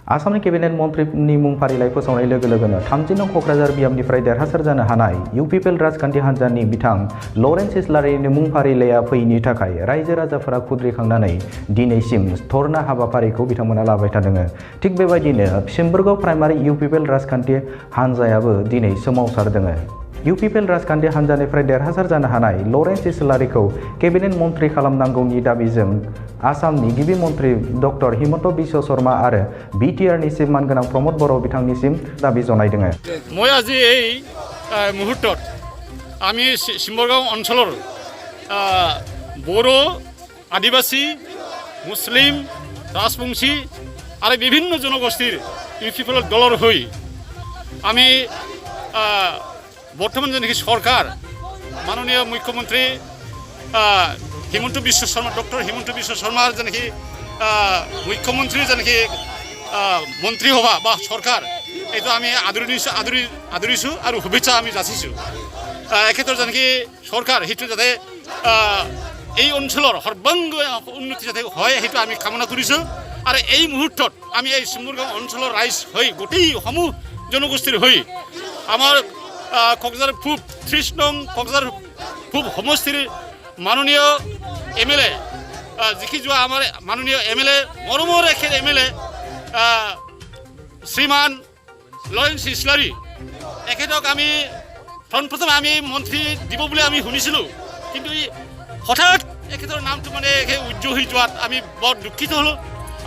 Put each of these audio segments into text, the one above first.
आसामनि केबिनेट मन्त्रिनि मुं फारिलाइ फोसावनाय लोगो लोगोनो 30 नं क'क्राझार बियाबनिफ्राय देरहासार जानो हानाय इउपिपिएल राजखान्थि हान्जानि बिथां लरेन्स इस्लारिनि मुं फारिलाइया फैयैनि थाखाय रायजो राजाफोरा खुद्रिखांनानै दिनैसिम धरना हाबाफारिखौ बिथांमोना लाबाय थादों। थिग बेबायदिनो सिम्बोरगाव प्राइमारि इउपिपिएल राजखान्थि हान्जायाबो दिनै सोमावसारदों। इउपिपिएल राजखान्थि हान्जानिफ्राय देरहासार जानो हानाय लरेन्स इस्लारिखौ केबिनेट मन्त्रि खालामनांगौनि दाबिजों आसामनि गिबि मन्त्रि डक्टर हिमन्त बिश्व शर्मा आरो बिटिआरनिसिम मानगोनां प्रमद बर' बिथांनिसिम दाबि जनायदों। मैं आज मुहूर्त आमी सिम्बोरगाव अंचल बर' आदिवासी मुस्लिम राजबंशी और विभिन्न जनगोष्ठीर इउपिपिएल दलर हई आमी बर्तमान जेनाखि सरकार माननीय मुख्यमंत्री हिमंत बिश्व शर्मा डक्टर हिमंत बिश्व शर्मा जेनाखि मुख्यमंत्री जेनाखि मंत्री हवा बा सरकार ये आमी आदरिছো और शुभेच्छा आमी जाचिছো। एखेतर जेनाखि सरकार हेतु जाते এই অঞ্চলৰ সৰ্বাংগ উন্নতি যাতে হয় সেইটো আমি কামনা কৰিছো। আৰ এই মুহূৰ্তত আমি এই সিম্বুৰগাঁও অঞ্চলৰ ৰাইজ হৈ গোটেই সমূহ জনগোষ্ঠীৰ হৈ আমাৰ কক্সবাজাৰ পূব 30 নং কক্সবাজাৰ পূব সমষ্টিৰ মাননীয় MLA জিকি যোৱা আমাৰ মাননীয় MLA মৰমৰ এখেত MLA শ্ৰীমান লৰেন্স ইছলাৰী এখেতক আমি প্ৰথমে আমি মন্ত্ৰী দিব বুলি আমি শুনিছিলোঁ, কিন্তু হঠাৎ এখেতৰ নামটো মানে উজ্জ্বল হৈ যোৱাত আমি বৰ দুঃখিত হ'লোঁ।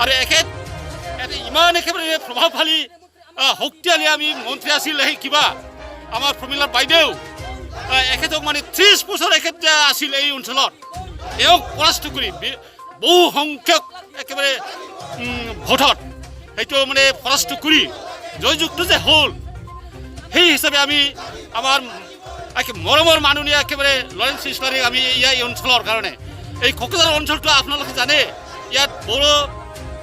আৰু এখেত ইমান একেবাৰে প্ৰভাৱশালী শক্তিশালী আমি মন্ত্ৰী আছিল সেই কিবা আমাৰ প্ৰমীলা বাইদেউ এখেতক মানে 30 বছৰ এখেত আছিল এই অঞ্চলত এওক পৰাস্ত কৰি বহু সংখ্যক একেবাৰে ভোটত সেইটো মানে পৰাস্ত কৰি জয়যুক্ত যে হ'ল সেই হিচাপে আমি আমাৰ মৰমৰ মাননীয় একেবাৰে লৰেন্স ইছলাৰীক আমি এই অঞ্চলৰ কাৰণে এই কক্সবাজাৰ অঞ্চলটো আপোনালোকে জানে ইয়াত বড়ো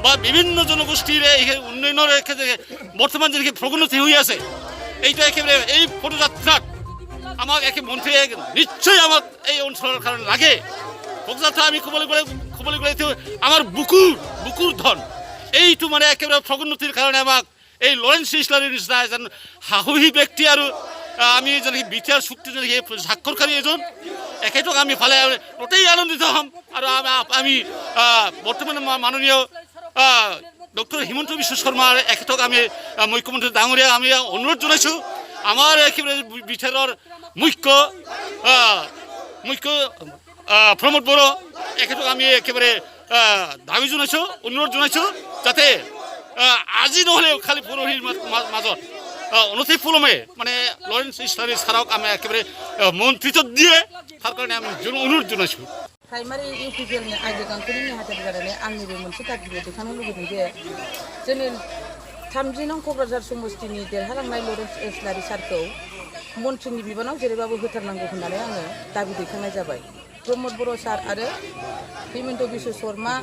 বা বিভিন্ন জনগোষ্ঠীৰ উন্নয়নৰ বৰ্তমান যেনেকৈ প্ৰগতি হৈ আছে এইটো একেবাৰে এই পদযাত্ৰাত আমাক একে মন্ত্ৰী নিশ্চয় আমাক এই অঞ্চলৰ কাৰণে লাগে। পদযাত্ৰা আমি ক'বলৈ গ'লে আমাৰ বুকুৰ ধন এইটো মানে একেবাৰে প্ৰগতিৰ কাৰণে আমাক এই লৰেন্স ইছলাৰীৰ নিচিনা এজন সাহসী ব্যক্তি আৰু আমি যেনেকৈ বিটিআৰ চুক্তি যেনেকৈ স্বাক্ষৰকাৰী এজন এখেতক আমি ফালে গোটেই আনন্দিত হ'ম। আৰু আমি বৰ্তমান মাননীয় ডক্টৰ হিমন্ত বিশ্ব শৰ্মাৰ এখেতক আমি মুখ্যমন্ত্ৰী ডাঙৰীয়া আমি অনুৰোধ জনাইছোঁ। আমাৰ একেবাৰে বিটিআৰৰ মুখ্য প্ৰমোদ বড়ো এখেতক আমি একেবাৰে দাবী জনাইছোঁ, অনুৰোধ জনাইছোঁ যাতে আজি নহ'লেও খালি পৰহিৰ মাজত অনতিপলমে মানে লৰেন্স ইছলাৰী ছাৰক আমি একেবাৰে মন্ত্রিত্ব দিয়ে তার কারণে আমি অনুরোধ জানাইছোঁ। प्राइमारि इउपिपिएलनि आइजो गांखोनि नेहाथारि जानानै आंनिबो मोनसे दाबिखौ दैखांनो लुबैदों जे जोंनि 30 नं क'क्राझार समष्टिनि देरहालांनाय लरेन्स इस्लारी सारखौ मन्त्रिनि बिबानाव जेरैबाबो होथारनांगौ होननानै आङो दाबि दैखांनाय जाबाय। प्रमोद बर' सार आरो हिमन्त बिश्व शर्मा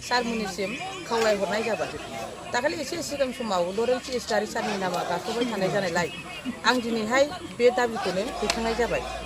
सारमोननिसिम खावलायहरनाय जाबाय। दाखालि एसे सिगां समाव लरेन्स इस्लारी सारनि नामा गाखोबाय थानाय जानायलाय आं दिनैहाय बे दाबिखौनो दैखांनाय जाबाय।